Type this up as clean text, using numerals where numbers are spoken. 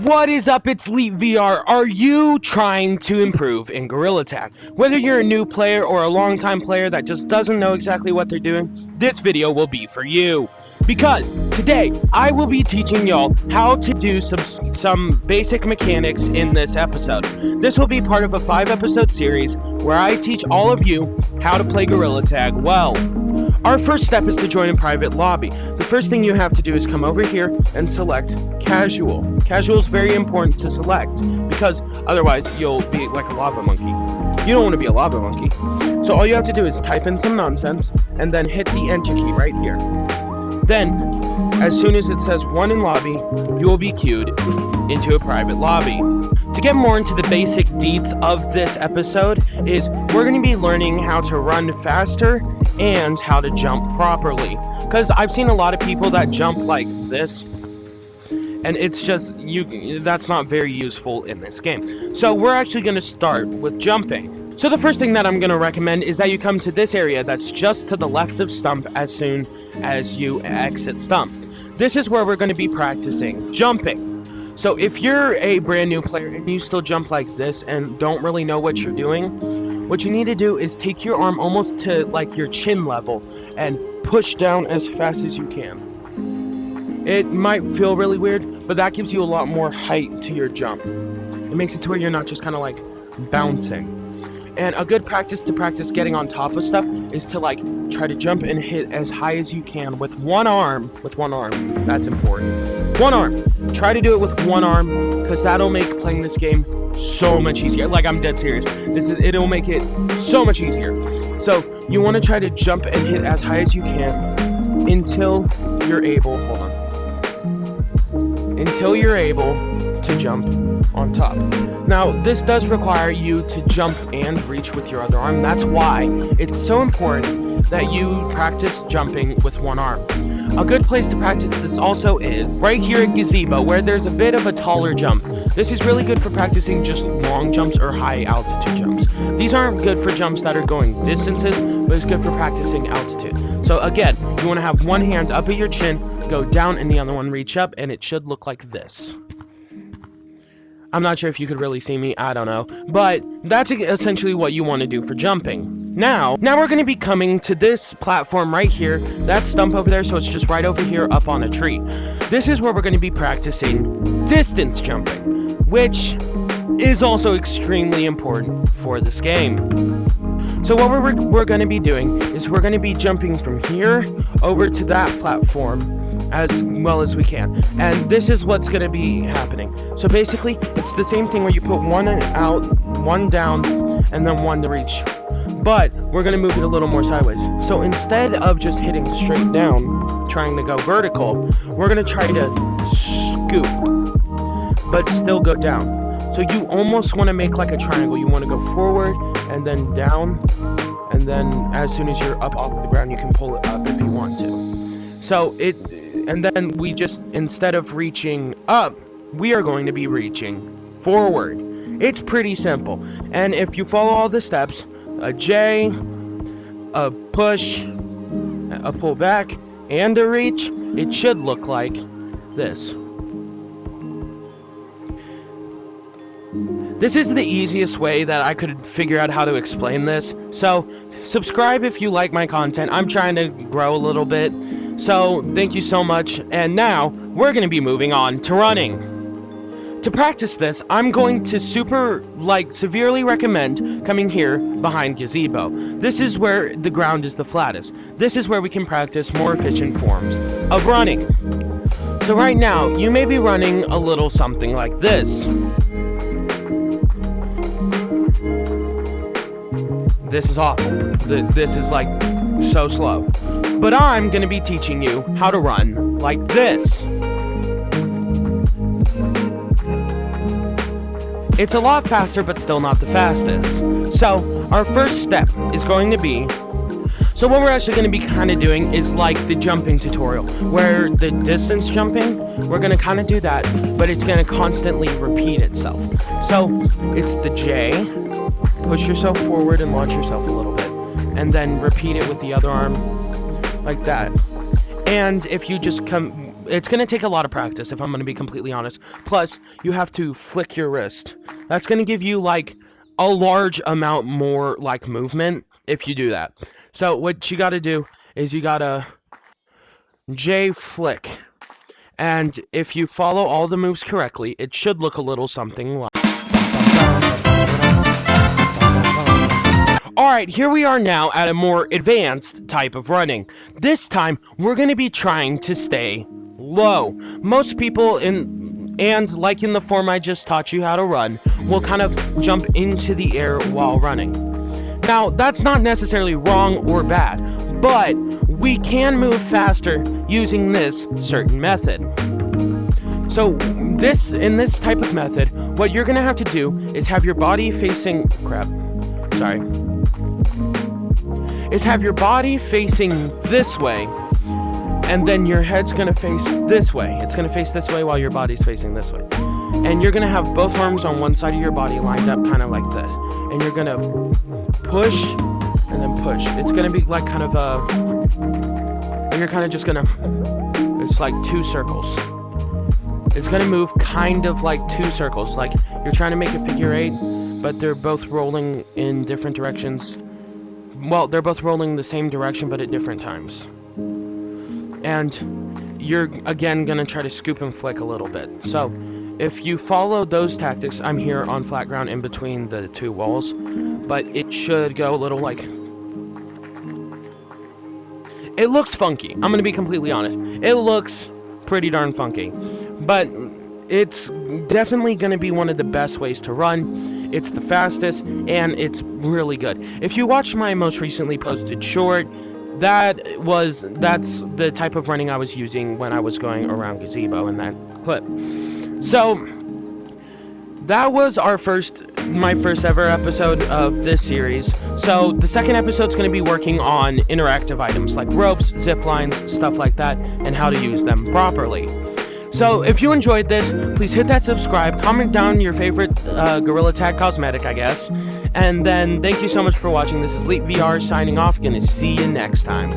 What is up? It's Leap VR. Are you trying to improve in Gorilla Tag? Whether you're a new player or a long-time player that just doesn't know exactly what they're doing, this video will be for you. Because today, I will be teaching y'all how to do some basic mechanics in this episode. This will be part of a 5-episode series where I teach all of you how to play Gorilla Tag well. Our first step is to join a private lobby. The first thing you have to do is come over here and select Casual. Casual is very important to select because otherwise you'll be like a lava monkey. You don't want to be a lava monkey. So all you have to do is type in some nonsense and then hit the enter key right here. Then, as soon as it says 1 in lobby, you will be queued into a private lobby. To get more into the basic deets of this episode is we're going to be learning how to run faster and how to jump properly. Because I've seen a lot of people that jump like this, and it's just, that's not very useful in this game. So we're actually going to start with jumping. So the first thing that I'm going to recommend is that you come to this area that's just to the left of Stump as soon as you exit Stump. This is where we're going to be practicing jumping. So if you're a brand new player and you still jump like this and don't really know what you're doing, what you need to do is take your arm almost to like your chin level and push down as fast as you can. It might feel really weird, but that gives you a lot more height to your jump. It makes it to where you're not just kind of like bouncing. And a good practice to practice getting on top of stuff is to like try to jump and hit as high as you can with one arm. That's important. One arm. Try to do it with one arm because that'll make playing this game so much easier. Like, I'm dead serious. It'll make it so much easier. So you want to try to jump and hit as high as you can until you're able, until you're able to jump on top. Now, this does require you to jump and reach with your other arm. That's why it's so important that you practice jumping with one arm. A good place to practice this also is right here at Gazebo, where there's a bit of a taller jump. This is really good for practicing just long jumps or high altitude jumps. These aren't good for jumps that are going distances, but it's good for practicing altitude. So again, you want to have one hand up at your chin, go down, and the other one reach up, and it should look like this. I'm not sure if you could really see me, I don't know. But that's essentially what you want to do for jumping. Now we're going to be coming to this platform right here. That's Stump over there, so it's just right over here up on a tree. This is where we're going to be practicing distance jumping, which is also extremely important for this game. So what we're going to be doing is we're going to be jumping from here over to that platform as well as we can, and this is what's going to be happening. So basically it's the same thing where you put one out, one down, and then one to reach, but we're going to move it a little more sideways. So instead of just hitting straight down trying to go vertical, we're going to try to scoop but still go down. So you almost want to make like a triangle. You want to go forward and then down, and then as soon as you're up off the ground you can pull it up if you want to. So and then we just, instead of reaching up, we are going to be reaching forward. It's pretty simple. And if you follow all the steps, a J, a push, a pull back, and a reach, it should look like this. This is the easiest way that I could figure out how to explain this. So subscribe if you like my content. I'm trying to grow a little bit. So thank you so much. And now we're going to be moving on to running. To practice this, I'm going to severely recommend coming here behind Gazebo. This is where the ground is the flattest. This is where we can practice more efficient forms of running. So right now, you may be running a little something like this. This is awful. This is like so slow. But I'm going to be teaching you how to run like this. It's a lot faster, but still not the fastest. So our first step is going to be, so what we're actually going to be kind of doing is like the jumping tutorial, where the distance jumping, we're going to kind of do that, but it's going to constantly repeat itself. So it's the J, push yourself forward and launch yourself a little bit, and then repeat it with the other arm like that. And if you just come it's going to take a lot of practice, if I'm going to be completely honest. Plus, you have to flick your wrist. That's going to give you, like, a large amount more, like, movement if you do that. So what you got to do is you got to J flick. And if you follow all the moves correctly, it should look a little something like... Alright, here we are now at a more advanced type of running. This time, we're going to be trying to stay low. Most people, like in the form I just taught you how to run, will kind of jump into the air while running. Now, that's not necessarily wrong or bad, but we can move faster using this certain method. So, in this type of method, what you're going to have to do is have your body facing... have your body facing this way, and then your head's going to face this way. It's going to face this way while your body's facing this way. And you're going to have both arms on one side of your body lined up kind of like this. And you're going to push and then push. It's going to be like kind of you're kind of just going to, it's like 2 circles. It's going to move kind of like 2 circles. Like you're trying to make a figure 8, but they're both rolling in different directions. Well, they're both rolling the same direction, but at different times. And you're, again, going to try to scoop and flick a little bit. So, if you follow those tactics, I'm here on flat ground in between the 2 walls, but it should go a little like... It looks funky. I'm going to be completely honest. It looks pretty darn funky. But it's definitely going to be one of the best ways to run. It's the fastest, and it's really good. If you watched my most recently posted short, that's the type of running I was using when I was going around Gazebo in that clip. So, that was my first ever episode of this series. So, the second episode's going to be working on interactive items like ropes, zip lines, stuff like that, and how to use them properly. So, if you enjoyed this, please hit that subscribe, comment down your favorite Gorilla Tag cosmetic, I guess. And then, thank you so much for watching. This is Leap VR signing off. Gonna see you next time.